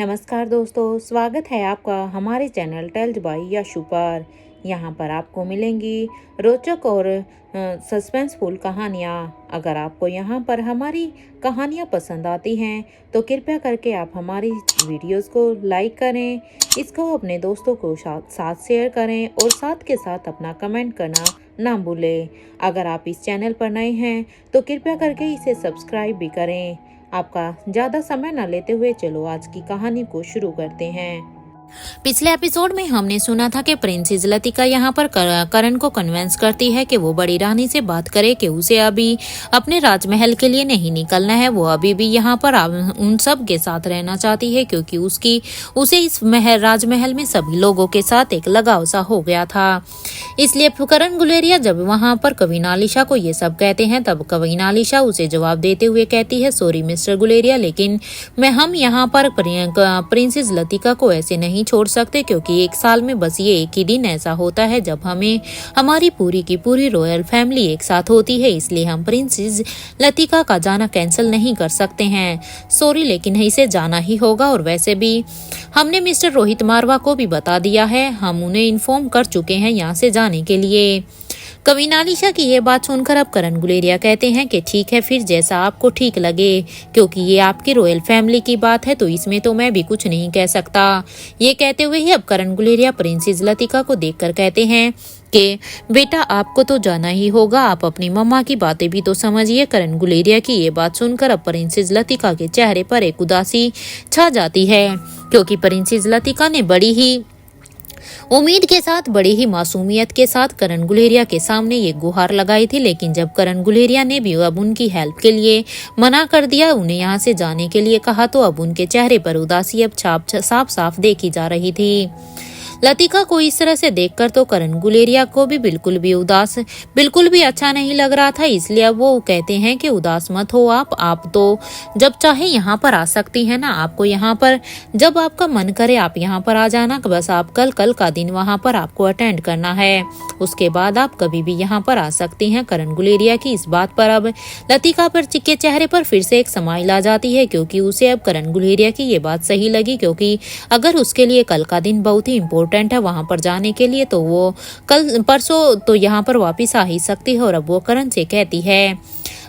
नमस्कार दोस्तों, स्वागत है आपका हमारे चैनल टेल्स बाय यशु पर। यहाँ पर आपको मिलेंगी रोचक और सस्पेंसफुल कहानियाँ। अगर आपको यहाँ पर हमारी कहानियाँ पसंद आती हैं तो कृपया करके आप हमारी वीडियोस को लाइक करें, इसको अपने दोस्तों को साथ शेयर करें और साथ के साथ अपना कमेंट करना ना भूलें। अगर आप इस चैनल पर नए हैं तो कृपया करके इसे सब्सक्राइब भी करें। आपका ज़्यादा समय न लेते हुए चलो आज की कहानी को शुरू करते हैं। पिछले एपिसोड में हमने सुना था कि प्रिंसेस लतिका यहाँ पर करण को कन्विंस करती है कि वो बड़ी रानी से बात करे कि उसे अभी अपने राजमहल के लिए नहीं निकलना है। वो अभी भी यहाँ पर उन सब के साथ रहना चाहती है क्योंकि उसे इस राजमहल में सभी लोगों के साथ एक लगाव सा हो गया था। इसलिए करण गुलेरिया जब वहाँ पर कविनालिशा को ये सब कहते हैं तब कविनालिशा उसे जवाब देते हुए कहती है, सॉरी मिस्टर गुलेरिया, लेकिन हम यहाँ पर प्रिंसेस लतिका को ऐसे नहीं छोड़ सकते क्योंकि एक साल में बस ये एक ही दिन ऐसा होता है जब हमें हमारी पूरी की पूरी रॉयल फैमिली एक साथ होती है। इसलिए हम प्रिंसेस लतिका का जाना कैंसिल नहीं कर सकते हैं। सॉरी, लेकिन इसे जाना ही होगा। और वैसे भी हमने मिस्टर रोहित मारवा को भी बता दिया है, हम उन्हें इन्फॉर्म कर चुके हैं यहाँ से जाने के लिए। कविनालिशा की ये बात सुनकर अब करण गुलेरिया कहते हैं कि ठीक है, फिर जैसा आपको ठीक लगे, क्योंकि ये आपकी रॉयल फैमिली की बात है तो इसमें तो मैं भी कुछ नहीं कह सकता। ये कहते हुए ही अब करण गुलेरिया प्रिंसेस लतिका को देखकर कहते हैं कि बेटा आपको तो जाना ही होगा, आप अपनी मम्मा की बातें भी तो समझिए। करण गुलेरिया की ये बात सुनकर अब प्रिंसेस लतिका के चेहरे पर एक उदासी छा जाती है क्योंकि प्रिंसेस लतिका ने बड़ी ही उम्मीद के साथ, बड़ी ही मासूमियत के साथ करण गुलेरिया के सामने ये गुहार लगाई थी। लेकिन जब करण गुलेरिया ने भी अब उनकी हेल्प के लिए मना कर दिया, उन्हें यहाँ से जाने के लिए कहा, तो अब उनके चेहरे पर उदासी अब साफ साफ देखी जा रही थी। लतिका को इस तरह से देखकर तो करण गुलेरिया को भी बिल्कुल भी अच्छा नहीं लग रहा था। इसलिए अब वो कहते हैं कि उदास मत हो आप तो जब चाहे यहाँ पर आ सकती है ना, आपको यहाँ पर जब आपका मन करे आप यहाँ पर आ जाना। बस आप कल का दिन वहाँ पर आपको अटेंड करना है, उसके बाद आप कभी भी यहाँ पर आ सकती हैं। करण गुलेरिया की इस बात पर अब लतिका पर के चेहरे पर फिर से एक स्माइल आ जाती है क्योंकि उसे अब करण गुलेरिया की ये बात सही लगी, क्योंकि अगर उसके लिए कल का दिन बहुत ही इम्पोर्टेंट है वहां पर जाने के लिए तो वो कल परसों तो यहाँ पर वापस आ ही सकती है। और अब वो करण से कहती है,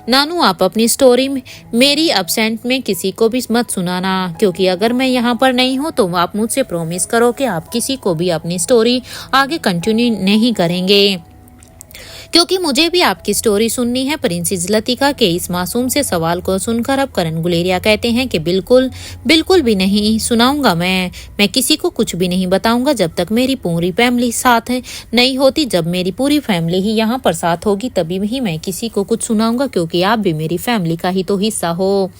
नानू आप अपनी स्टोरी मेरी एब्सेंट में किसी को भी मत सुनाना, क्योंकि अगर मैं यहाँ पर नहीं हूँ तो आप मुझसे प्रॉमिस करो कि आप किसी को भी अपनी स्टोरी आगे कंटिन्यू नहीं करेंगे, क्योंकि मुझे भी आपकी स्टोरी सुननी है। प्रिंसेस लतिका के इस मासूम से सवाल को सुनकर अब करण गुलेरिया कहते हैं कि बिल्कुल भी नहीं सुनाऊंगा, मैं किसी को कुछ भी नहीं बताऊंगा जब तक मेरी पूरी फैमिली साथ नहीं होती। जब मेरी पूरी फैमिली ही यहाँ पर साथ होगी तभी ही मैं किसी को कुछ सुनाऊंगा, क्योंकि आप भी मेरी फैमिली का ही तो हिस्सा हो।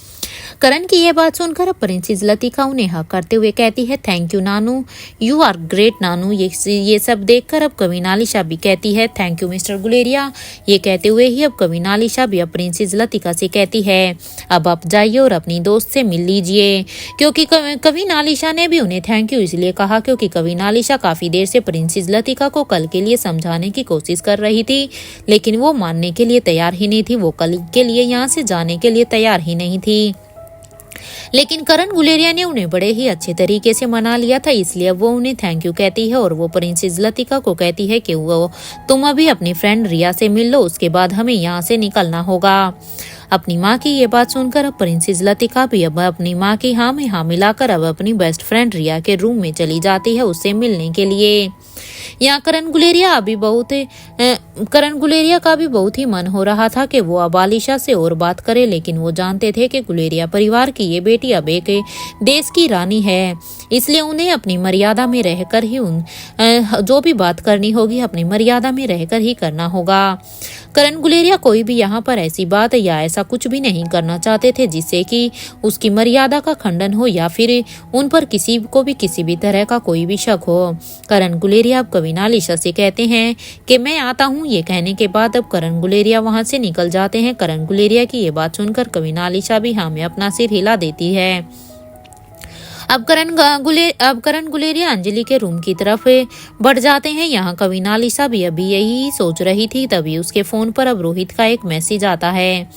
करण की यह बात सुनकर प्रिंसेस लतिका उन्हें हक करते हुए कहती है, थैंक यू नानू, यू आर ग्रेट नानू। ये सब देखकर अब कविनालिशा भी कहती है, थैंक यू मिस्टर गुलेरिया। ये कहते हुए ही अब कविनालिशा भी अब प्रिंसेस लतिका से कहती है, अब आप जाइए और अपनी दोस्त से मिल लीजिए, क्योंकि कविनालिशा ने भी उन्हें थैंक यू इसलिए कहा क्योंकि कविनालिशा काफी देर से प्रिंसेस लतिका को कल के लिए समझाने की कोशिश कर रही थी, लेकिन वो मानने के लिए तैयार ही नहीं थी। वो कल के लिए यहाँ से जाने के लिए तैयार ही नहीं थी। लेकिन करण गुलेरिया ने उन्हें बड़े ही अच्छे तरीके से मना लिया था, इसलिए वो उन्हें थैंक यू कहती है। और वो प्रिंसेस लतिका को कहती है कि वो तुम अभी अपनी फ्रेंड रिया से मिल लो, उसके बाद हमें यहाँ से निकलना होगा। अपनी माँ की ये बात सुनकर अब प्रिंसेस लतिका भी अब अपनी माँ की हाँ में हाँ मिलाकर अब अपनी बेस्ट फ्रेंड रिया के रूम में चली जाती है उससे मिलने के लिए। यहाँ करण गुलेरिया का भी बहुत ही मन हो रहा था कि वो अब आलिशा से और बात करे, लेकिन वो जानते थे कि गुलेरिया परिवार की ये बेटी अब एक देश की रानी है, इसलिए उन्हें अपनी मर्यादा में रहकर ही जो भी बात करनी होगी अपनी मर्यादा में रहकर ही करना होगा। करण गुलेरिया कोई भी यहाँ पर ऐसी बात या ऐसा कुछ भी नहीं करना चाहते थे जिससे कि उसकी मर्यादा का खंडन हो या फिर उन पर किसी को भी किसी भी तरह का कोई भी शक हो। करण गुलेरिया अब कविनालिशा से कहते हैं कि मैं आता हूँ। ये कहने के बाद अब करण गुलेरिया वहां से निकल जाते हैं। करण गुलेरिया की ये बात सुनकर कविनालिशा भी हाँ में अपना सिर हिला देती है। अब करण गुलेरिया अंजलि के रूम की तरफ बढ़ जाते हैं। यहाँ कविनालिशा भी अभी यही सोच रही थी, तभी उसके फोन पर अब रोहित का एक मैसेज आता है।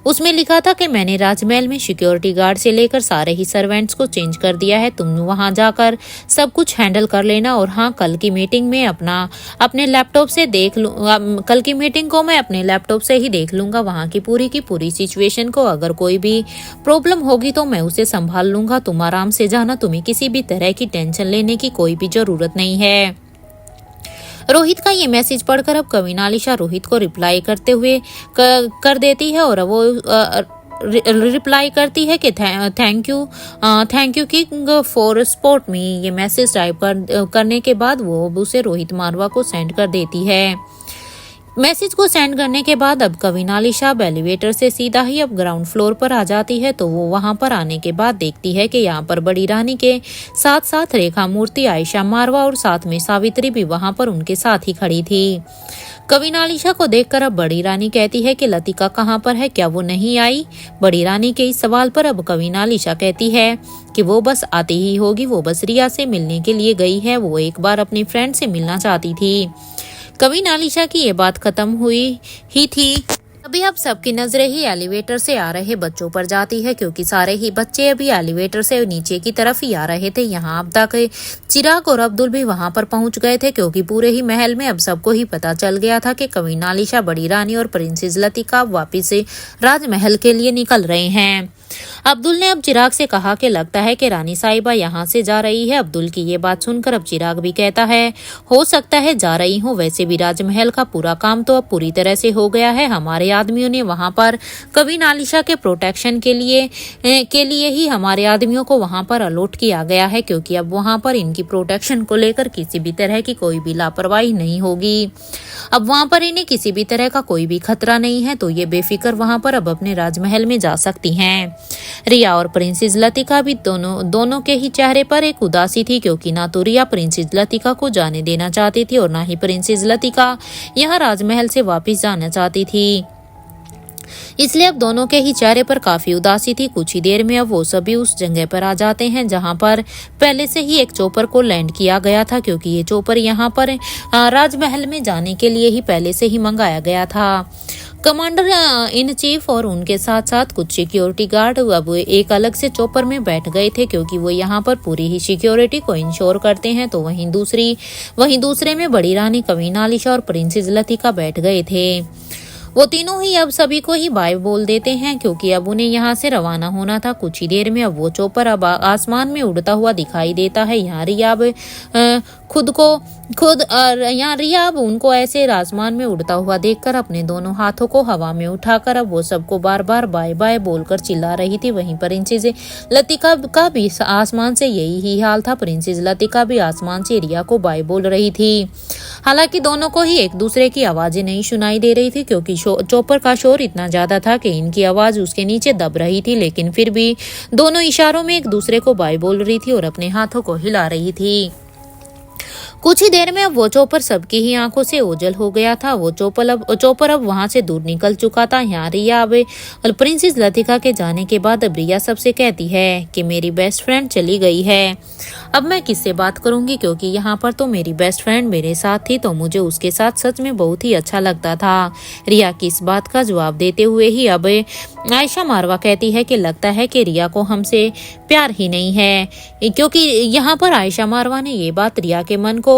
उसमें लिखा था कि मैंने राजमहल में सिक्योरिटी गार्ड से लेकर सारे ही सर्वेंट्स को चेंज कर दिया है, तुम वहां जाकर सब कुछ हैंडल कर लेना। और हाँ, कल की मीटिंग में अपने लैपटॉप से देख लूँ, कल की मीटिंग को मैं अपने लैपटॉप से ही देख लूंगा, वहाँ की पूरी सिचुएशन को। अगर कोई भी प्रॉब्लम होगी तो मैं उसे संभाल लूंगा, तुम आराम से जाना, तुम्हें किसी भी तरह की टेंशन लेने की कोई भी जरूरत नहीं है। रोहित का ये मैसेज पढ़कर अब कविनालिशा रोहित को रिप्लाई करते हुए कर देती है और वो रिप्लाई करती है कि thank you king for support me. ये मैसेज टाइप करने के बाद वो उसे रोहित मारवा को सेंड कर देती है। मैसेज को सेंड करने के बाद अब कविनालिशा अब एलिवेटर से सीधा ही अब ग्राउंड फ्लोर पर आ जाती है। तो वो वहां पर आने के बाद देखती है कि यहाँ पर बड़ी रानी के साथ साथ रेखा मूर्ति, आयशा मारवा और साथ में सावित्री भी वहां पर उनके साथ ही खड़ी थी। कविनालिशा को देखकर अब बड़ी रानी कहती है कि लतिका कहाँ पर है, क्या वो नहीं आई? बड़ी रानी के इस सवाल पर अब कविनालिशा कहती है कि वो बस आती ही होगी, वो बस रिया से मिलने के लिए गई है, वो एक बार अपनी फ्रेंड से मिलना चाहती थी। कविनालिशा की ये बात खत्म हुई ही थी, अभी अब सबकी नजरें ही एलिवेटर से आ रहे बच्चों पर जाती है, क्योंकि सारे ही बच्चे अभी एलिवेटर से नीचे की तरफ ही आ रहे थे। यहाँ अब तक चिराग और अब्दुल भी वहां पर पहुंच गए थे, क्योंकि पूरे ही महल में अब सबको ही पता चल गया था कि कविनालिशा, बड़ी रानी और प्रिंसेस लतिका वापिस से राजमहल के लिए निकल रहे हैं। अब्दुल ने अब चिराग से कहा कि लगता है कि रानी साहिबा यहाँ से जा रही है। अब्दुल की ये बात सुनकर अब चिराग भी कहता है, हो सकता है जा रही हूँ, वैसे भी राजमहल का पूरा काम तो अब पूरी तरह से हो गया है। हमारे आदमियों ने वहां पर कविनालिशा के प्रोटेक्शन के लिए ही हमारे आदमियों को वहां पर अलॉट किया गया है, क्योंकि अब वहां पर इनकी प्रोटेक्शन को लेकर किसी भी तरह की कोई भी लापरवाही नहीं होगी। अब वहां पर इन्हें किसी भी तरह का कोई भी खतरा नहीं है, तो ये बेफिक्र वहां पर अब अपने राजमहल में जा सकती हैं। रिया और प्रिंसेस लतिका भी दोनों के ही चेहरे पर एक उदासी थी, क्योंकि ना तो रिया प्रिंसेस लतिका को जाने देना चाहती थी और ना ही प्रिंसेस लतिका यहाँ राजमहल से वापस जाना चाहती थी। इसलिए अब दोनों के ही चेहरे पर काफी उदासी थी। कुछ ही देर में अब वो सभी उस जगह पर आ जाते हैं जहां पर पहले से ही एक चोपर को लैंड किया गया था, क्योंकि ये चोपर यहाँ पर राजमहल में जाने के लिए ही पहले से ही मंगाया गया था। कमांडर इन चीफ और उनके साथ साथ कुछ सिक्योरिटी गार्ड अब एक अलग से चोपर में बैठ गए थे, क्योंकि वो यहाँ पर पूरी ही सिक्योरिटी को इंश्योर करते हैं। तो वहीं दूसरे में बड़ी रानी कविनालिशा और प्रिंसेस लतिका बैठ गए थे। वो तीनों ही अब सभी को ही बाय बोल देते हैं, क्योंकि अब उन्हें यहाँ से रवाना होना था। कुछ ही देर में अब वो चोपर अब आसमान में उड़ता हुआ दिखाई देता है। यहाँ रिया अब यहाँ रिया अब उनको ऐसे आसमान में उड़ता हुआ देखकर अपने दोनों हाथों को हवा में उठाकर अब वो सबको बार बार बाय बाय बोलकर चिल्ला रही थी। वहीं प्रिंसेस लतिका का भी आसमान से यही ही हाल था। प्रिंसेस लतिका भी आसमान से रिया को बाय बोल रही थी। हालांकि दोनों को ही एक दूसरे की आवाजें नहीं सुनाई दे रही थी, क्योंकि चोपर का शोर इतना ज्यादा था कि इनकी आवाज उसके नीचे दब रही थी। लेकिन फिर भी दोनों इशारों में एक दूसरे को बाय बोल रही थी और अपने हाथों को हिला रही थी। कुछ ही देर में अब वो चोपर सबकी ही आंखों से ओझल हो गया था। वो चोपर अब वहां से दूर निकल चुका था। यहाँ रिया अब प्रिंसेस लतिका के जाने के बाद अब रिया सबसे कहती है कि मेरी बेस्ट फ्रेंड चली गई है, अब मैं किससे बात करूंगी, क्योंकि यहाँ पर तो मेरी बेस्ट फ्रेंड मेरे साथ थी, तो मुझे उसके साथ सच में बहुत ही अच्छा लगता था। रिया की इस बात का जवाब देते हुए ही अब आयशा मारवा कहती है कि लगता है कि रिया को हमसे प्यार ही नहीं है, क्योंकि यहाँ पर आयशा मारवा ने ये बात रिया के मन को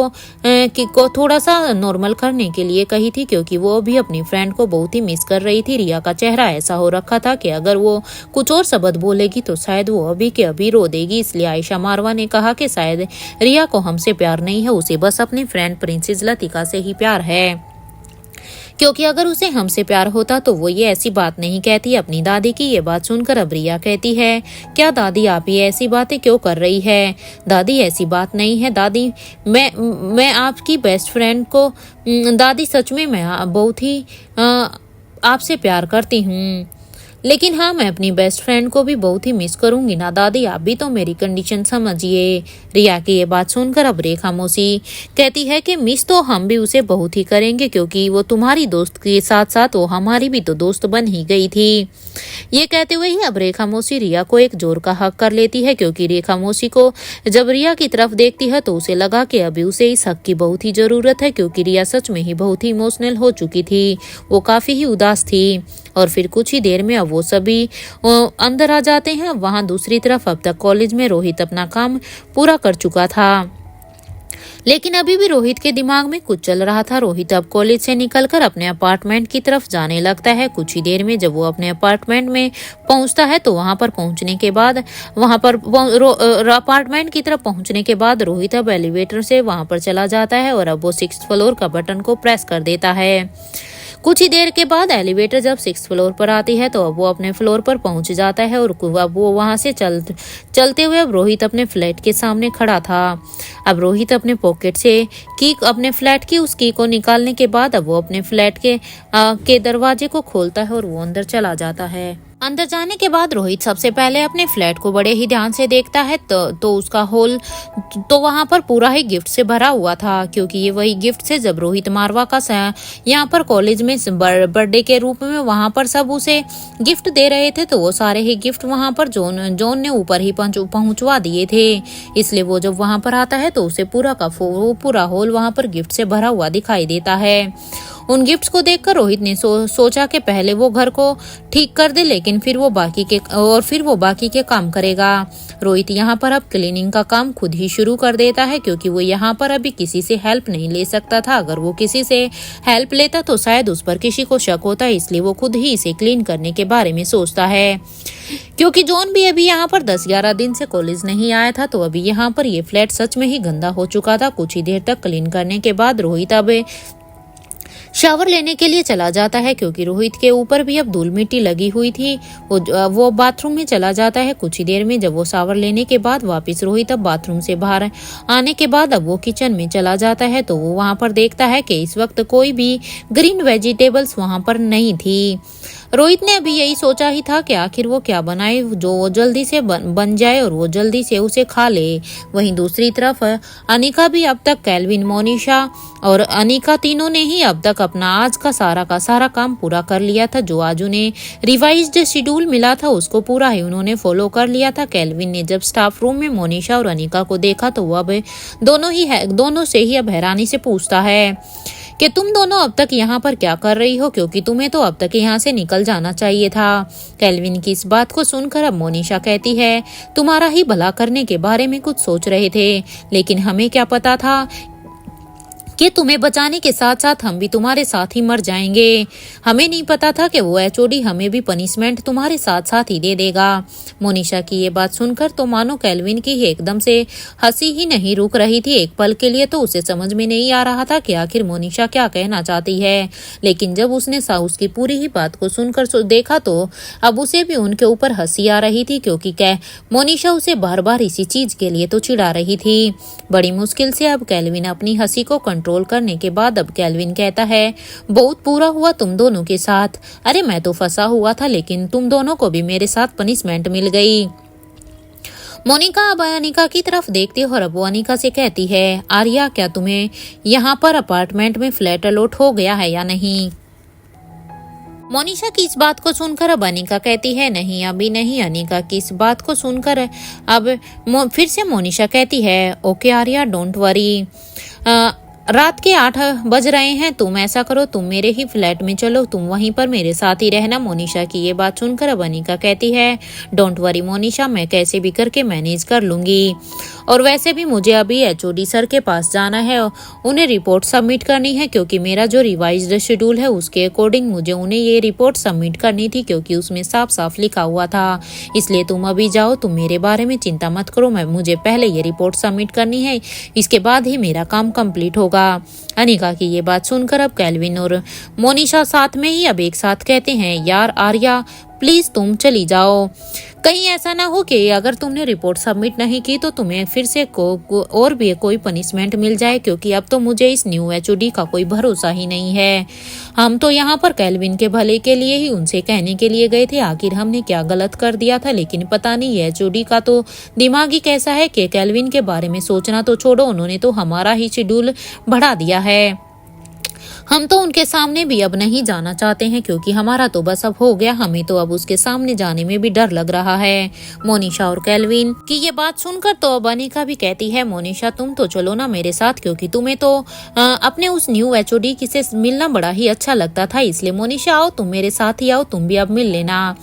थोड़ा सा नॉर्मल करने के लिए कही थी, क्योंकि वो भी अपनी फ्रेंड को बहुत ही मिस कर रही थी। रिया का चेहरा ऐसा हो रखा था कि अगर वो कुछ और शब्द बोलेगी तो शायद वो अभी के अभी रो देगी। इसलिए आयशा मारवा ने कहा कि शायद रिया को हमसे प्यार नहीं है, उसे बस अपनी फ्रेंड प्रिंसेस लतिका से ही प्यार है, क्योंकि अगर उसे हमसे प्यार होता तो वो ये ऐसी बात नहीं कहती। अपनी दादी की ये बात सुनकर अब रिया कहती है, क्या दादी आप ये ऐसी बातें क्यों कर रही है? दादी ऐसी बात नहीं है दादी, मैं आपकी बेस्ट फ्रेंड को दादी सच में मैं बहुत ही आपसे प्यार करती हूँ, लेकिन हाँ मैं अपनी बेस्ट फ्रेंड को भी बहुत ही मिस करूंगी ना दादी, आप भी तो मेरी कंडीशन समझिए। रिया की ये बात सुनकर अब रेखा मौसी कहती है कि मिस तो हम भी उसे बहुत ही करेंगे, क्योंकि वो तुम्हारी दोस्त के साथ साथ वो हमारी भी तो दोस्त बन ही गई थी। ये कहते हुए ही अब रेखा मौसी रिया को एक जोर का हक कर लेती है, क्योंकि रेखा मौसी को जब रिया की तरफ देखती है तो उसे लगा कि अभी उसे इस हक की बहुत ही जरूरत है, क्योंकि रिया सच में ही बहुत ही इमोशनल हो चुकी थी, वो काफी ही उदास थी और फिर कुछ ही देर में अब वो सभी अंदर आ जाते हैं। वहाँ दूसरी तरफ अब तक कॉलेज में रोहित अपना काम पूरा कर चुका था, लेकिन अभी भी रोहित के दिमाग में कुछ चल रहा था। रोहित अब कॉलेज से निकलकर अपने अपार्टमेंट की तरफ जाने लगता है। कुछ ही देर में जब वो अपने अपार्टमेंट में पहुंचता है तो वहां पर पहुंचने के बाद अपार्टमेंट की तरफ पहुंचने के बाद रोहित अब एलिवेटर से वहां पर चला जाता है और अब वो 6th फ्लोर का बटन को प्रेस कर देता है। कुछ ही देर के बाद एलिवेटर जब 6th फ्लोर पर आती है तो अब वो अपने फ्लोर पर पहुंच जाता है और अब वो वहां से चलते हुए अब रोहित अपने फ्लैट के सामने खड़ा था। अब रोहित अपने पॉकेट से अपने फ्लैट की उस की को निकालने के बाद अब वो अपने फ्लैट के दरवाजे को खोलता है और वो अंदर चला जाता है। अंदर जाने के बाद रोहित सबसे पहले अपने फ्लैट को बड़े ही ध्यान से देखता है तो उसका हॉल तो वहां पर पूरा ही गिफ्ट से भरा हुआ था, क्योंकि ये वही गिफ्ट से जब रोहित मारवा का यहाँ पर कॉलेज में बर्थडे के रूप में वहां पर सब उसे गिफ्ट दे रहे थे, तो वो सारे ही गिफ्ट वहां पर जॉन ने ऊपर ही पहुंचवा दिए थे। इसलिए वो जब वहां पर आता है तो उसे पूरा हॉल वहां पर गिफ्ट से भरा हुआ दिखाई देता है। उन गिफ्ट्स को देखकर रोहित ने सोचा कि पहले वो घर को ठीक कर दे, लेकिन फिर वो बाकी के काम करेगा। रोहित यहाँ पर अब क्लीनिंग का काम खुद ही शुरू कर देता है, क्योंकि वो यहाँ पर अभी किसी से हेल्प नहीं ले सकता था। अगर वो किसी से हेल्प लेता तो शायद उस पर किसी को शक होता, इसलिए वो खुद ही इसे क्लीन करने के बारे में सोचता है। क्योंकि जॉन भी अभी यहाँ पर 10-11 दिन से कॉलेज नहीं आया था, तो अभी यहाँ पर ये फ्लैट सच में ही गंदा हो चुका था। कुछ ही देर तक क्लीन करने के बाद रोहित अब शावर लेने के लिए चला जाता है, क्योंकि रोहित के ऊपर भी अब धूल मिट्टी लगी हुई थी। वो बाथरूम में चला जाता है। कुछ ही देर में जब वो शावर लेने के बाद वापस रोहित अब बाथरूम से बाहर आने के बाद अब वो किचन में चला जाता है, तो वो वहां पर देखता है कि इस वक्त कोई भी ग्रीन वेजिटेबल्स वहां पर नहीं थी। रोहित ने अभी यही सोचा ही था कि आखिर वो क्या बनाए जो वो जल्दी से बन जाए और वो जल्दी से उसे खा ले। वहीं दूसरी तरफ अनिका भी अब तक कैल्विन, मोनिशा और अनिका तीनों ने ही अब तक अपना आज का सारा काम पूरा कर लिया था। जो आज उन्हें रिवाइज्ड शेड्यूल मिला था उसको पूरा ही उन्होंने फॉलो कर लिया था। कैल्विन ने जब स्टाफ रूम में मोनिशा और अनिका को देखा तो वो अब दोनों से ही अब हैरानी से पूछता है कि तुम दोनों अब तक यहाँ पर क्या कर रही हो, क्योंकि तुम्हें तो अब तक यहाँ से निकल जाना चाहिए था। कैल्विन की इस बात को सुनकर अब मोनिशा कहती है, तुम्हारा ही भला करने के बारे में कुछ सोच रहे थे, लेकिन हमें क्या पता था कि तुम्हें बचाने के साथ साथ हम भी तुम्हारे साथ ही मर जाएंगे। हमें नहीं पता था कि वो एचओडी हमें भी पनिशमेंट तुम्हारे साथ साथ ही दे देगा। मोनिशा की ये बात सुनकर तो मानो कैल्विन की एकदम से हंसी ही नहीं रुक रही थी। एक पल के लिए तो उसे समझ में नहीं आ रहा था कि आखिर मोनिशा क्या कहना चाहती है, लेकिन जब उसने उसकी पूरी ही बात को सुनकर देखा तो अब उसे भी उनके ऊपर हंसी आ रही थी, क्योंकि मोनिशा उसे बार बार इसी चीज के लिए तो चिढ़ा रही थी। बड़ी मुश्किल से अब कैल्विन अपनी हंसी को कंट्रोल करने के बाद अब कैल्विन कहता है, बहुत बुरा हुआ तुम दोनों के साथ। अरे मैं तो फंसा हुआ था, लेकिन तुम दोनों को भी मेरे साथ पनिशमेंट मिल गई। मोनिका अब अनिका की तरफ देखती है और अब वो अनिका से कहती है, आर्या क्या तुम्हें यहाँ पर अपार्टमेंट में फ्लैट अलॉट हो गया है या नहीं। मोनिशा की इस बात को सुनकर अब अनिका कहती है, नहीं अभी नहीं। अनिका की इस बात को सुनकर अब फिर से मोनिशा कहती है, ओके आर्या डोंट वरी, रात के 8 बज रहे हैं, तुम ऐसा करो तुम मेरे ही फ्लैट में चलो, तुम वहीं पर मेरे साथ ही रहना। मोनिशा की ये बात सुनकर अब अनिका कहती है, डोंट वरी मोनिशा, मैं कैसे भी करके मैनेज कर लूंगी। और वैसे भी मुझे अभी एचओडी सर के पास जाना है, उन्हें रिपोर्ट सबमिट करनी है, क्योंकि मेरा जो रिवाइज्ड शेड्यूल है उसके अकॉर्डिंग मुझे उन्हें ये रिपोर्ट सबमिट करनी थी, क्योंकि उसमें साफ साफ लिखा हुआ था। इसलिए तुम अभी जाओ, तुम मेरे बारे में चिंता मत करो, मुझे पहले ये रिपोर्ट सबमिट करनी है, इसके बाद ही मेरा काम कंप्लीट होगा। अनिका की ये बात सुनकर अब कैल्विन और मोनिशा साथ में ही अब एक साथ कहते हैं, यार आर्या प्लीज तुम चली जाओ, कहीं ऐसा ना हो कि अगर तुमने रिपोर्ट सबमिट नहीं की तो तुम्हें फिर से और भी कोई पनिशमेंट मिल जाए, क्योंकि अब तो मुझे इस न्यू एचओडी का कोई भरोसा ही नहीं है। हम तो यहाँ पर कैल्विन के भले के लिए ही उनसे कहने के लिए गए थे, आखिर हमने क्या गलत कर दिया था। लेकिन पता नहीं एचओडी का तो दिमाग ही कैसा है कि कैल्विन के बारे में सोचना तो छोड़ो, उन्होंने तो हमारा ही शेड्यूल बढ़ा दिया है। हम तो उनके सामने भी अब नहीं जाना चाहते हैं क्योंकि हमारा तो बस अब हो गया, हमें तो अब उसके सामने जाने में भी डर लग रहा है। मोनिशा और केल्विन की ये बात सुनकर तो अब अनिका भी कहती है, मोनिशा तुम तो चलो ना मेरे साथ, क्योंकि तुम्हें तो अपने उस न्यू एचओडी से मिलना बड़ा ही अच्छा लगता था, इसलिए मोनिशा आओ तुम मेरे साथ ही आओ, तुम भी अब मिल लेना।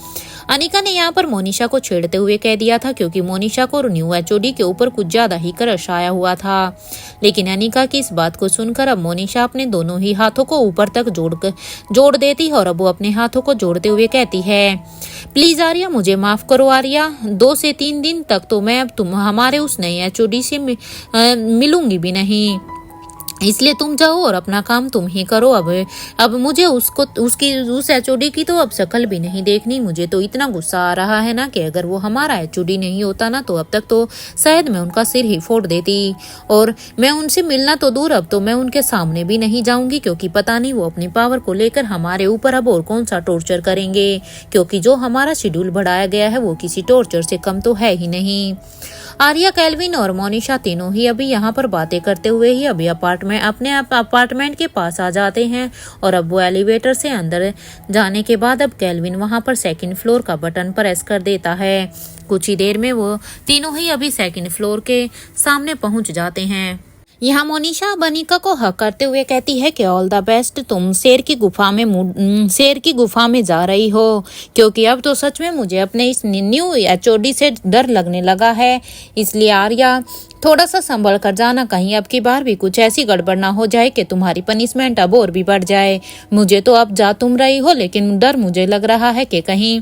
अनिका ने यहाँ पर मोनिशा को छेड़ते हुए कह दिया था क्योंकि मोनिशा को न्यू एचओडी के ऊपर कुछ ज्यादा ही क्रश आया हुआ था। लेकिन अनिका की इस बात को सुनकर अब मोनिशा अपने दोनों ही हाथों को ऊपर तक जोड़ देती है और अब वो अपने हाथों को जोड़ते हुए कहती है, प्लीज आर्या मुझे माफ करो आर्या, 2 से 3 दिन तक तो मैं अब हमारे उस नए एचओडी से मिलूंगी भी नहीं, इसलिए तुम जाओ और अपना काम तुम ही करो। अब मुझे उस एचओडी की तो अब शक्ल भी नहीं देखनी। मुझे तो इतना गुस्सा आ रहा है ना कि अगर वो हमारा एचओडी नहीं होता ना तो अब तक तो शायद मैं उनका सिर ही फोड़ देती, और मैं उनसे मिलना तो दूर अब तो मैं उनके सामने भी नहीं जाऊंगी, क्योंकि पता नहीं वो अपनी पावर को लेकर हमारे ऊपर अब और कौन सा टॉर्चर करेंगे, क्योंकि जो हमारा शेड्यूल बढ़ाया गया है वो किसी टॉर्चर से कम तो है ही नहीं। आर्या, केल्विन और मोनिशा तीनों ही अभी यहाँ पर बातें करते हुए ही अभी अपने अपार्टमेंट के पास आ जाते हैं, और अब वो एलिवेटर से अंदर जाने के बाद अब केल्विन वहाँ पर 2nd फ्लोर का बटन प्रेस कर देता है। कुछ ही देर में वो तीनों ही अभी 2nd फ्लोर के सामने पहुँच जाते हैं। यहाँ मोनिशा अनिका को हक करते हुए कहती है कि ऑल द बेस्ट, तुम शेर की गुफा में जा रही हो, क्योंकि अब तो सच में मुझे अपने इस न्यू एचओडी से डर लगने लगा है। इसलिए आर्या थोड़ा सा संभल कर जाना, कहीं अब की बार भी कुछ ऐसी गड़बड़ ना हो जाए कि तुम्हारी पनिशमेंट अब और भी बढ़ जाए। मुझे तो अब जा तुम रही हो, लेकिन डर मुझे लग रहा है कि कहीं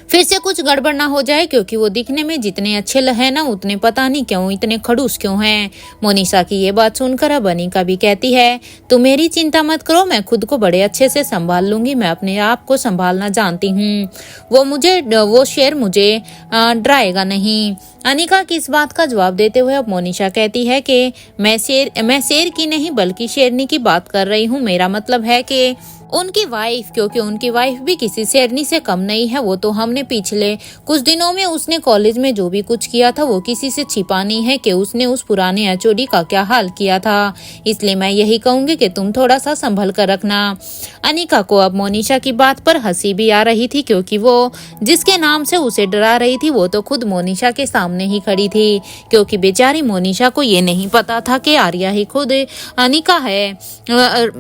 फिर से कुछ गड़बड़ ना हो जाए, क्योंकि वो दिखने में जितने अच्छे है ना उतने पता नहीं क्यों इतने खड़ूस क्यों हैं। मोनिशा की ये बात सुनकर अब अनिका भी कहती है, तुम मेरी चिंता मत करो, मैं खुद को बड़े अच्छे से संभाल लूंगी, मैं अपने आप को संभालना जानती हूँ, वो शेर मुझे डराएगा नहीं। अनिका की इस बात का जवाब देते हुए अब मोनिशा कहती है कि मैं शेर की नहीं बल्कि शेरनी की बात कर रही हूँ। मेरा मतलब है कि उनकी वाइफ, क्योंकि उनकी वाइफ भी किसी शेरनी से कम नहीं है। वो तो हमने पिछले कुछ दिनों में उसने कॉलेज में जो भी कुछ किया था वो किसी से छिपा नहीं है कि उसने उस पुराने एचओडी का क्या हाल किया था। इसलिए मैं यही कहूंगी कि तुम थोड़ा सा संभल कर रखना। अनिका को अब मोनिशा की बात पर हंसी भी आ रही थी, क्योंकि वो जिसके नाम से उसे डरा रही थी वो तो खुद मोनिशा के सामने ही खड़ी थी, क्योंकि बेचारी मोनिशा को ये नहीं पता था कि आर्या ही खुद अनिका है,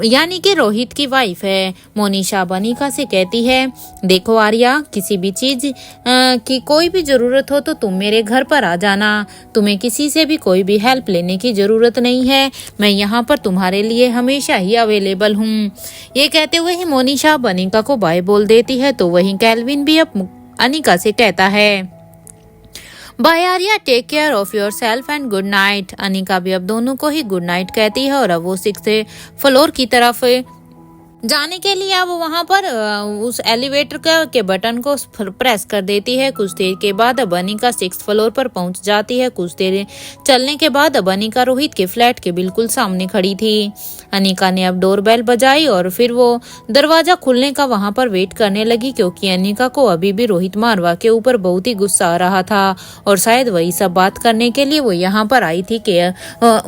यानी कि रोहित की वाइफ है। मोनिशा अनिका से कहती है, देखो आर्या, किसी भी चीज की कोई भी जरूरत हो तो तुम मेरे घर पर आ जाना, तुम्हें किसी से भी कोई भी हेल्प लेने की जरूरत नहीं है, मैं यहाँ पर तुम्हारे लिए हमेशा ही अवेलेबल हूँ। ये कहते हुए ही मोनिशा अनिका को बाय बोल देती है, तो वहीं केल्विन भी अब अनिका से कहता है, bye Arya, take care of yourself and good night. Anika भी अब दोनों को ही गुड नाइट कहती है और अब वो 6th फ्लोर की तरफ जाने के लिए अब वहां पर उस एलिवेटर के बटन को प्रेस कर देती है। कुछ देर के बाद अब अनिका 6th फ्लोर पर पहुंच जाती है। कुछ देर चलने के बाद अब अनिका रोहित के फ्लैट के बिल्कुल सामने खड़ी थी। अनिका ने अब डोरबेल बजाई और फिर वो दरवाजा खुलने का वहां पर वेट करने लगी, क्योंकि अनिका को अभी भी रोहित मारवा के ऊपर बहुत ही गुस्सा आ रहा था और शायद वही सब बात करने के लिए वो यहाँ पर आई थी कि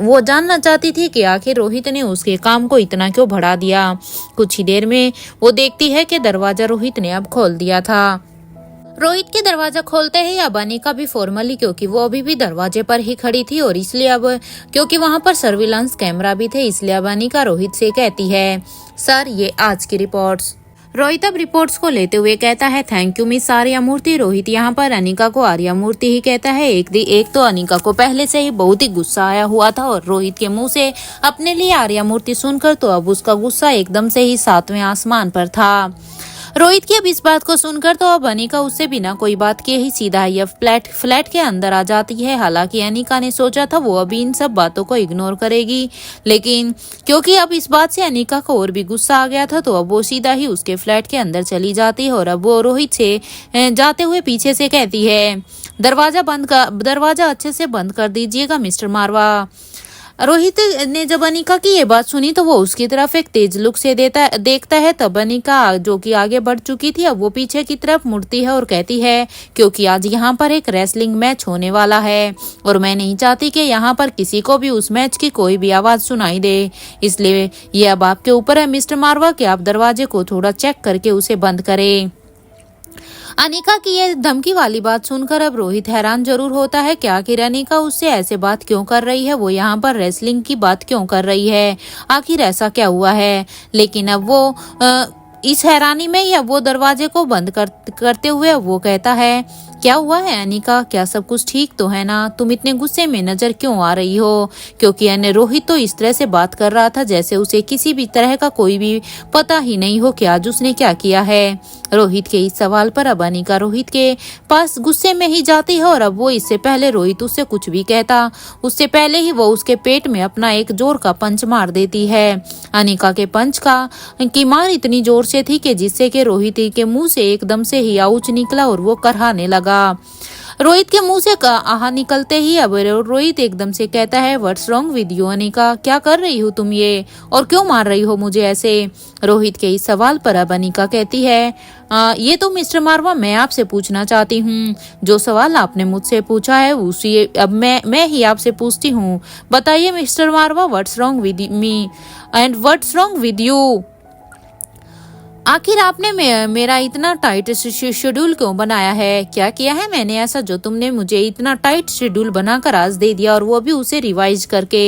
वो जानना चाहती थी कि आखिर रोहित ने उसके काम को इतना क्यों बढ़ा दिया। कुछ ही देर में वो देखती है कि दरवाजा रोहित ने अब खोल दिया था। रोहित के दरवाजा खोलते ही अब अनिका भी फॉर्मली, क्योंकि वो अभी भी दरवाजे पर ही खड़ी थी और इसलिए अब क्योंकि वहां पर सर्विलांस कैमरा भी थे, इसलिए अब अनिका रोहित से कहती है, सर ये आज की रिपोर्ट्स। रोहित अब रिपोर्ट्स को लेते हुए कहता है, थैंक यू मिस आर्या मूर्ति। रोहित यहाँ पर अनिका को आर्या मूर्ति ही कहता है। एक तो अनिका को पहले से ही बहुत ही गुस्सा आया हुआ था और रोहित के मुंह से अपने लिए आर्या मूर्ति सुनकर तो अब उसका गुस्सा एकदम से ही 7वें आसमान पर था। रोहित की अब इस बात को सुनकर तो अब अनिका उससे बिना कोई बात किए ही सीधा ही फ्लैट के अंदर आ जाती है। हालांकि अनिका ने सोचा था वो अभी इन सब बातों को इग्नोर करेगी, लेकिन क्योंकि अब इस बात से अनिका को और भी गुस्सा आ गया था तो अब वो सीधा ही उसके फ्लैट के अंदर चली जाती है और अब वो रोहित से जाते हुए पीछे से कहती है, दरवाजा अच्छे से बंद कर दीजिएगा मिस्टर मारवा। रोहित ने जब अनिका की ये बात सुनी तो वो उसकी तरफ एक तेज लुक से देखता है। तब अनिका जो कि आगे बढ़ चुकी थी, अब वो पीछे की तरफ मुड़ती है और कहती है क्योंकि आज यहाँ पर एक रेसलिंग मैच होने वाला है और मैं नहीं चाहती कि यहाँ पर किसी को भी उस मैच की कोई भी आवाज सुनाई दे, इसलिए ये अब आपके ऊपर है मिस्टर मारवा कि आप दरवाजे को थोड़ा चेक करके उसे बंद करें। अनिका की ये धमकी वाली बात सुनकर अब रोहित हैरान जरूर होता है कि आखिर अनिका उससे ऐसे बात क्यों कर रही है, वो यहाँ पर रेसलिंग की बात क्यों कर रही है, आखिर ऐसा क्या हुआ है। लेकिन अब वो इस हैरानी में ही अब वो दरवाजे को बंद करते हुए अब वो कहता है क्या हुआ है अनिका, क्या सब कुछ ठीक तो है ना, तुम इतने गुस्से में नजर क्यों आ रही हो। क्योंकि अन्य रोहित तो इस तरह से बात कर रहा था जैसे उसे किसी भी तरह का कोई भी पता ही नहीं हो कि आज उसने क्या किया है। रोहित के इस सवाल पर अब अनिका रोहित के पास गुस्से में ही जाती है और अब वो इससे पहले रोहित उससे कुछ भी कहता उससे पहले ही वो उसके पेट में अपना एक जोर का पंच मार देती है। अनिका के पंच की मार इतनी जोर से थी कि जिससे कि रोहित के मुंह से एकदम से ही आउच निकला और वो करहाने लगा। रोहित के मुंह से आहा निकलते ही अब रोहित एकदम से कहता है what's wrong with you Anika, क्या कर रही हो तुम ये और क्यों मार रही हो मुझे ऐसे। रोहित के इस सवाल पर अब अनिका कहती है ये तो मिस्टर मारवा मैं आपसे पूछना चाहती हूँ, जो सवाल आपने मुझसे पूछा है उसी अब मैं ही आपसे पूछती हूँ। बताइए mister Marwah what's wrong with me and what's wrong with you. आखिर आपने मेरा इतना टाइट शेड्यूल क्यों बनाया है, क्या किया है मैंने ऐसा जो तुमने मुझे इतना टाइट शेड्यूल बनाकर आज दे दिया और वो भी उसे रिवाइज करके।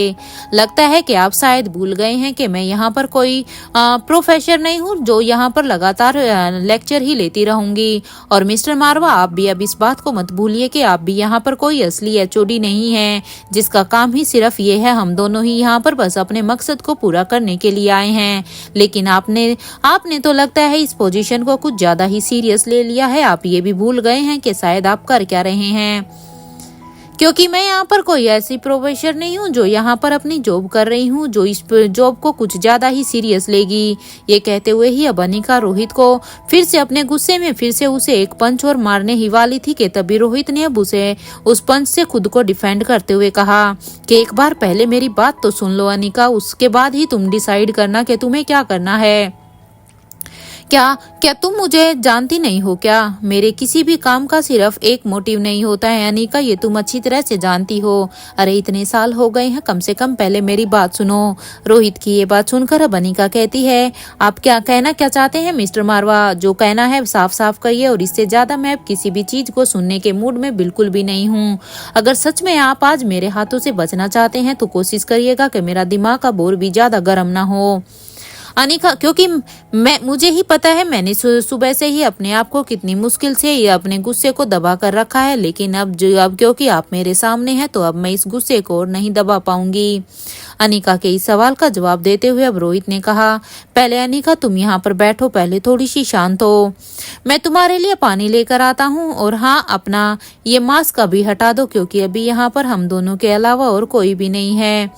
लगता है कि आप शायद भूल गए हैं कि मैं यहाँ पर कोई प्रोफेसर नहीं हूँ जो यहाँ पर लगातार लेक्चर ही लेती रहूंगी। और मिस्टर मारवा आप भी अब इस बात को मत भूलिए कि आप भी यहाँ पर कोई असली एचओडी नहीं है जिसका काम ही सिर्फ ये है हम दोनों ही यहाँ पर बस अपने मकसद को पूरा करने के लिए आए हैं। लेकिन आपने तो लगता है इस पोजीशन को कुछ ज्यादा ही सीरियस ले लिया है। आप ये भी भूल गए हैं कि शायद आप कर क्या रहे हैं, क्योंकि मैं यहाँ पर कोई ऐसी प्रोफेसर नहीं हूँ जो यहाँ पर अपनी जॉब कर रही हूँ जो इस जॉब को कुछ ज्यादा ही सीरियस लेगी। ये कहते हुए ही अब अनिका रोहित को फिर से अपने गुस्से में फिर से उसे एक पंच और मारने ही वाली थी कि तभी रोहित ने अब उसे उस पंच से खुद को डिफेंड करते हुए कहा कि एक बार पहले मेरी बात तो सुन लो अनिका, उसके बाद ही तुम डिसाइड करना कि तुम्हें क्या करना है। क्या तुम मुझे जानती नहीं हो क्या, मेरे किसी भी काम का सिर्फ एक मोटिव नहीं होता है अनिका, ये तुम अच्छी तरह से जानती हो। अरे इतने साल हो गए हैं, कम से कम पहले मेरी बात सुनो। रोहित की ये बात सुनकर अब अनिका कहती है आप क्या चाहते हैं मिस्टर मारवा, जो कहना है साफ साफ कहिए और इससे ज्यादा मैं अब किसी भी चीज को सुनने के मूड में बिल्कुल भी नहीं हूँ। अगर सच में आप आज मेरे हाथों से बचना चाहते हैं तो कोशिश करिएगा कि मेरा दिमाग का बोर भी ज्यादा गर्म ना हो अनिका, क्योंकि मुझे ही पता है मैंने सुबह से ही अपने आप को कितनी मुश्किल से ये अपने गुस्से को दबा कर रखा है, लेकिन अब क्योंकि आप मेरे सामने हैं तो अब मैं इस गुस्से को और नहीं दबा पाऊंगी। अनिका के इस सवाल का जवाब देते हुए अब रोहित ने कहा पहले अनिका तुम यहाँ पर बैठो, पहले थोड़ी सी शांत हो, मैं तुम्हारे लिए पानी लेकर आता हूँ। और हाँ, अपना ये मास्क अभी हटा दो क्योंकि अभी यहाँ पर हम दोनों के अलावा और कोई भी नहीं है,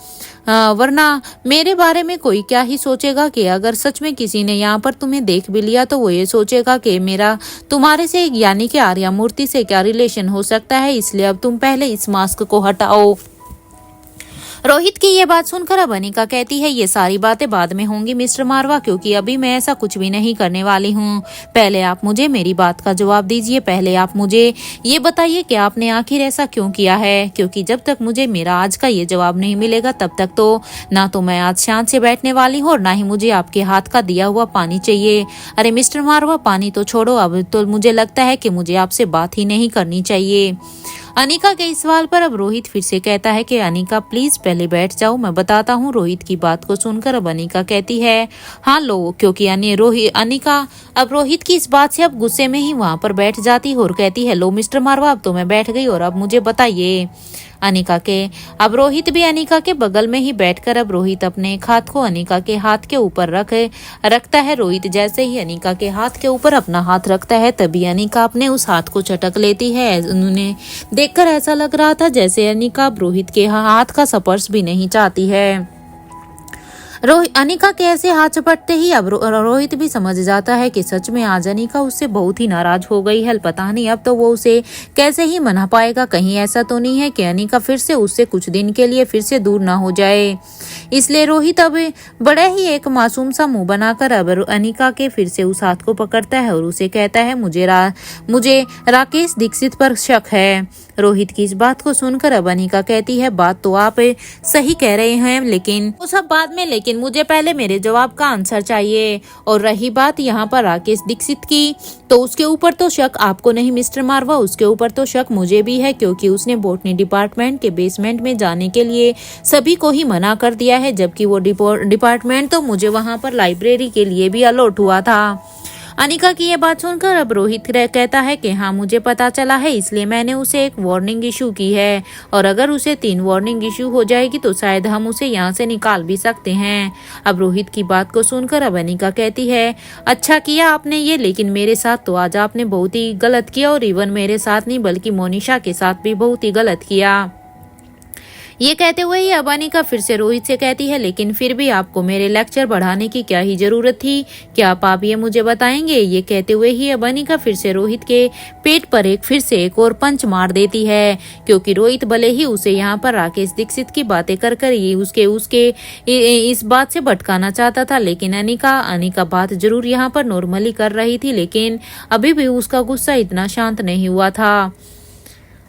वरना मेरे बारे में कोई क्या ही सोचेगा कि अगर सच में किसी ने यहाँ पर तुम्हें देख भी लिया तो वो ये सोचेगा कि मेरा तुम्हारे से यानी कि आर्या मूर्ति से क्या रिलेशन हो सकता है। इसलिए अब तुम पहले इस मास्क को हटाओ। रोहित की ये बात सुनकर अब अनिका कहती है ये सारी बातें बाद में होंगी मिस्टर मारवा, क्योंकि अभी मैं ऐसा कुछ भी नहीं करने वाली हूँ। पहले आप मुझे मेरी बात का जवाब दीजिए, पहले आप मुझे ये बताइए कि आपने आखिर ऐसा क्यों किया है, क्योंकि जब तक मुझे मेरा आज का ये जवाब नहीं मिलेगा तब तक तो ना तो मैं आज शांत से बैठने वाली हूँ और ना ही मुझे आपके हाथ का दिया हुआ पानी चाहिए। अरे मिस्टर मारवा पानी तो छोड़ो, अब तो मुझे लगता है कि मुझे आपसे बात ही नहीं करनी चाहिए। अनिका के इस सवाल पर अब रोहित फिर से कहता है कि अनिका प्लीज पहले बैठ जाओ, मैं बताता हूँ। रोहित की बात को सुनकर अब अनिका कहती है हाँ लो, क्योंकि अनिका अब रोहित की इस बात से अब गुस्से में ही वहां पर बैठ जाती है और कहती है लो मिस्टर मारवा अब तो मैं बैठ गई और अब मुझे बताइए। अब रोहित भी अनिका के बगल में ही बैठकर अब रोहित अपने एक हाथ को अनिका के हाथ के ऊपर रखता है। रोहित जैसे ही अनिका के हाथ के ऊपर अपना हाथ रखता है तभी अनिका अपने उस हाथ को चटक लेती है। उन्होंने देखकर ऐसा लग रहा था जैसे अनिका अब रोहित के हाथ का स्पर्श भी नहीं चाहती है। अनिका के ऐसे हाथ चपटते ही अब रोहित भी समझ जाता है कि सच में आज अनिका उससे बहुत ही नाराज हो गई है। पता नहीं अब तो वो उसे कैसे ही मना पाएगा। कहीं ऐसा तो नहीं है कि अनिका फिर से उससे कुछ दिन के लिए फिर से दूर ना हो जाए। इसलिए रोहित अब बड़ा ही एक मासूम सा मुंह बनाकर अब अनिका के फिर से उस हाथ को पकड़ता है और उसे कहता है, मुझे राकेश दीक्षित पर शक है। रोहित की इस बात को सुनकर अब अनिका कहती है, बात तो आप सही कह रहे हैं, लेकिन वो सब बाद में, लेकिन मुझे पहले मेरे जवाब का आंसर चाहिए। और रही बात यहाँ पर राकेश दीक्षित की, तो उसके ऊपर तो शक आपको नहीं मिस्टर मारवा, उसके ऊपर तो शक मुझे भी है, क्योंकि उसने बॉटनी डिपार्टमेंट के बेसमेंट में जाने के लिए सभी को ही मना कर दिया है, जबकि वो डिपार्टमेंट तो मुझे वहां पर लाइब्रेरी के लिए भी अलॉट हुआ था। अनिका की ये बात सुनकर अब रोहित कहता है कि हाँ, मुझे पता चला है, इसलिए मैंने उसे एक वार्निंग इशू की है, और अगर उसे 3 वार्निंग इशू हो जाएगी तो शायद हम उसे यहाँ से निकाल भी सकते हैं। अब रोहित की बात को सुनकर अब अनिका कहती है, अच्छा किया आपने ये, लेकिन मेरे साथ तो आज आपने बहुत ही गलत किया, और इवन मेरे साथ नहीं बल्कि मोनिशा के साथ भी बहुत ही गलत किया। ये कहते हुए ही अब अनिका फिर से रोहित से कहती है, लेकिन फिर भी आपको मेरे लेक्चर बढ़ाने की क्या ही जरूरत थी, क्या आप ये मुझे बताएंगे। ये कहते हुए ही अब अनिका फिर से रोहित के पेट पर फिर से एक और पंच मार देती है, क्योंकि रोहित भले ही उसे यहाँ पर राकेश दीक्षित की बातें कर ये उसके इस बात से भटकाना चाहता था, लेकिन अनिका बात जरूर यहाँ पर नॉर्मली कर रही थी, लेकिन अभी भी उसका गुस्सा इतना शांत नहीं हुआ था।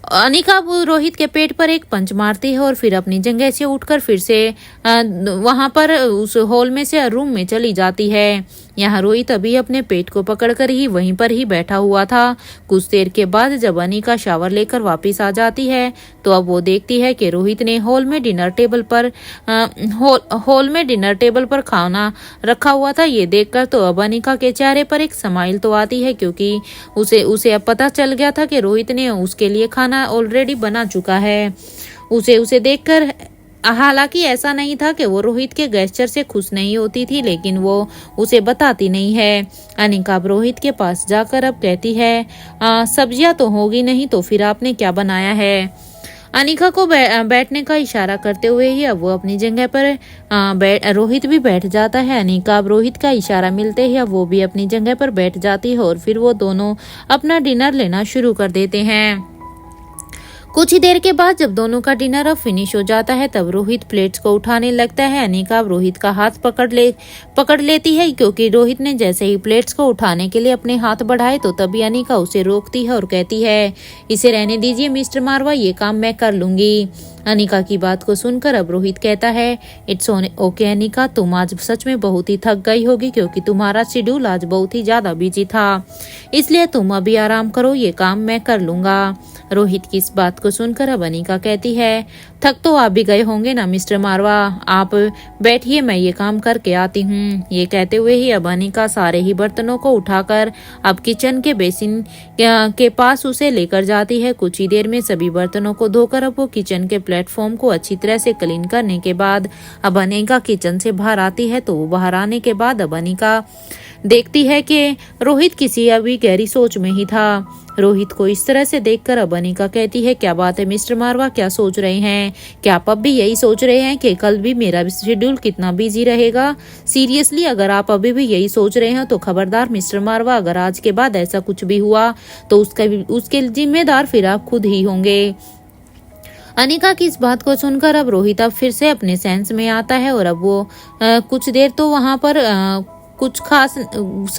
अनिका रोहित के पेट पर एक पंच मारती है और फिर अपनी जगह से उठकर फिर से वहां पर उस हॉल में से रूम में चली जाती है। यहाँ रोहित अभी अपने पेट को पकड़कर ही वहीं पर ही बैठा हुआ था। कुछ देर के बाद जब अनिका शावर लेकर वापस आ जाती है तो अब वो देखती है कि रोहित ने हॉल में डिनर टेबल पर खाना रखा हुआ था। ये देखकर तो अब अनिका के चेहरे पर एक स्माइल तो आती है, क्योंकि उसे अब पता चल गया था कि रोहित ने उसके लिए खाना ऑलरेडी बना चुका है। उसे देखकर हालांकि ऐसा नहीं था कि वो रोहित के गेस्चर से खुश नहीं होती थी, लेकिन वो उसे बताती नहीं है। अनिका अब रोहित के पास जाकर अब कहती है, सब्जियां तो होगी नहीं, तो फिर आपने क्या बनाया है। अनिका को बैठने का इशारा करते हुए ही अब वो अपनी जगह पर रोहित भी बैठ जाता है। अनिका अब रोहित का इशारा मिलते ही अब वो भी अपनी जगह पर बैठ जाती है और फिर वो दोनों अपना डिनर लेना शुरू कर देते हैं। कुछ ही देर के बाद जब दोनों का डिनर अब फिनिश हो जाता है तब रोहित प्लेट्स को उठाने लगता है। अनिका अब रोहित का हाथ पकड़ लेती है, क्योंकि रोहित ने जैसे ही प्लेट्स को उठाने के लिए अपने हाथ बढ़ाए तो तभी अनिका उसे रोकती है और कहती है, इसे रहने दीजिए मिस्टर मारवा, ये काम मैं कर लूंगी। अनिका की बात को सुनकर अब रोहित कहता है, इट्स ओके अनिका, तुम आज सच में बहुत ही थक गई होगी, क्योंकि तुम्हारा शेड्यूल आज बहुत ही ज्यादा बिजी था, इसलिए तुम अभी आराम करो, ये काम मैं कर लूंगा। रोहित की इस बात को सुनकर अब अनिका कहती है, थक तो आप भी गए होंगे ना मिस्टर मारवा, आप बैठिए, मैं ये काम करके आती हूँ। ये कहते हुए ही अब अनिका सारे ही बर्तनों को उठाकर अब किचन के बेसिन के पास उसे लेकर जाती है। कुछ ही देर में सभी बर्तनों को धोकर अब वो किचन के प्लेटफॉर्म को अच्छी तरह से क्लीन करने के बाद अब अनिका किचन से बाहर आती है। तो वो बाहर आने के बाद अब अनिका देखती है कि रोहित किसी अभी गहरी सोच में ही था। रोहित को इस तरह से देखकर अब अनिका कहती है, क्या बात है मिस्टर मारवा, क्या सोच रहे हैं, क्या आप अब भी यही सोच रहे हैं कि कल भी मेरा शेड्यूल कितना बिजी रहेगा। सीरियसली अगर आप अभी भी यही सोच रहे हैं तो खबरदार मिस्टर मारवा, अगर आज के बाद ऐसा कुछ भी हुआ तो उसके जिम्मेदार फिर आप खुद ही होंगे। अनिका की इस बात को सुनकर अब रोहित अब फिर से अपने सेंस में आता है और अब वो कुछ देर तो वहां पर कुछ खास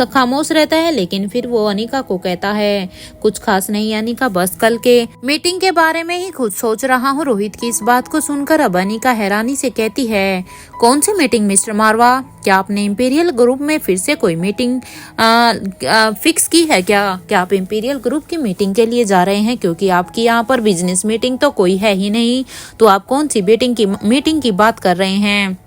खामोश रहता है, लेकिन फिर वो अनिका को कहता है, कुछ खास नहीं अनिका, बस कल के मीटिंग के बारे में ही खुद सोच रहा हूँ। रोहित की इस बात को सुनकर अब अनिका हैरानी से कहती है, कौन सी मीटिंग मिस्टर मारवा, क्या आपने इंपीरियल ग्रुप में फिर से कोई मीटिंग फिक्स की है क्या आप इंपीरियल ग्रुप की मीटिंग के लिए जा रहे हैं, क्योंकि आपकी यहाँ पर बिजनेस मीटिंग तो कोई है ही नहीं, तो आप कौन सी मीटिंग की बात कर रहे हैं।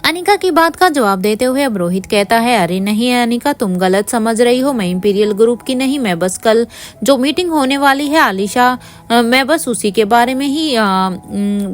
अनिका की बात का जवाब देते हुए अब रोहित कहता है, अरे नहीं अनिका, तुम गलत समझ रही हो, मैं इंपीरियल ग्रुप की नहीं, मैं बस कल जो मीटिंग होने वाली है आलिशा, मैं बस उसी के बारे में ही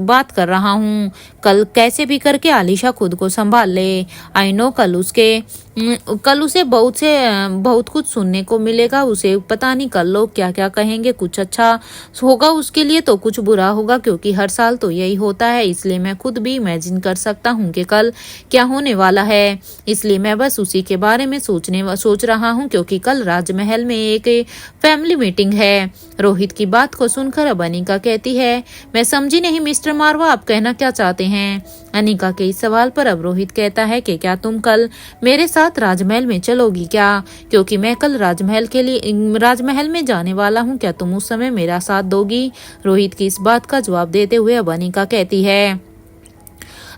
बात कर रहा हूँ। कल कैसे भी करके आलिशा खुद को संभाल ले। आई नो कल उसके कल उसे बहुत कुछ सुनने को मिलेगा। उसे पता नहीं कल लोग क्या क्या कहेंगे, कुछ अच्छा होगा उसके लिए तो कुछ बुरा होगा, क्योंकि हर साल तो यही होता है। इसलिए मैं खुद भी इमेजिन कर सकता हूँ कि कल क्या होने वाला है। इसलिए मैं बस उसी के बारे में सोच रहा हूँ, क्योंकि कल राजमहल में एक फैमिली मीटिंग है। रोहित की बात को सुनकर अब अनिका कहती है, मैं समझी नहीं मिस्टर मारवा, आप कहना क्या चाहते हैं। अनिका के इस सवाल पर अब रोहित कहता है कि क्या तुम कल मेरे साथ राजमहल में चलोगी क्या, क्योंकि मैं कल राजमहल में जाने वाला हूँ। क्या तुम उस समय मेरा साथ दोगी। रोहित की इस बात का जवाब देते हुए अब अनिका कहती है,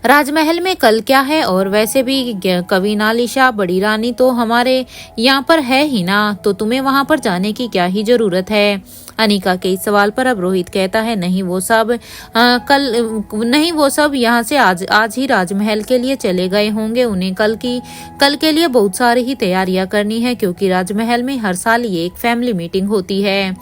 राजमहल में कल क्या है, और वैसे भी कविनालिशा बड़ी रानी तो हमारे यहाँ पर है ही ना, तो तुम्हें वहां पर जाने की क्या ही जरूरत है। अनिका के इस सवाल पर अब रोहित कहता है, नहीं वो सब यहाँ से आज ही राजमहल के लिए चले गए होंगे। उन्हें कल के लिए बहुत सारी ही तैयारियां करनी है, क्योंकि राजमहल में हर साल ये एक फैमिली मीटिंग होती है।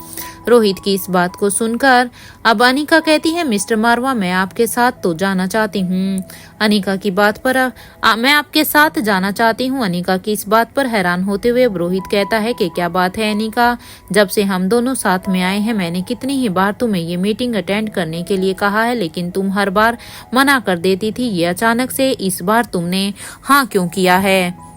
रोहित की इस बात को सुनकर अब अनिका कहती है, मिस्टर मारवा मैं आपके साथ तो जाना चाहती हूँ। अनिका की बात पर मैं आपके साथ जाना चाहती हूँ। अनिका की इस बात पर हैरान होते हुए रोहित कहता है कि क्या बात है अनिका, जब से हम दोनों साथ में आए हैं मैंने कितनी ही बार तुम्हें ये मीटिंग अटेंड करने के लिए कहा है, लेकिन तुम हर बार मना कर देती थी। ये अचानक से इस बार तुमने हाँ क्यों किया है।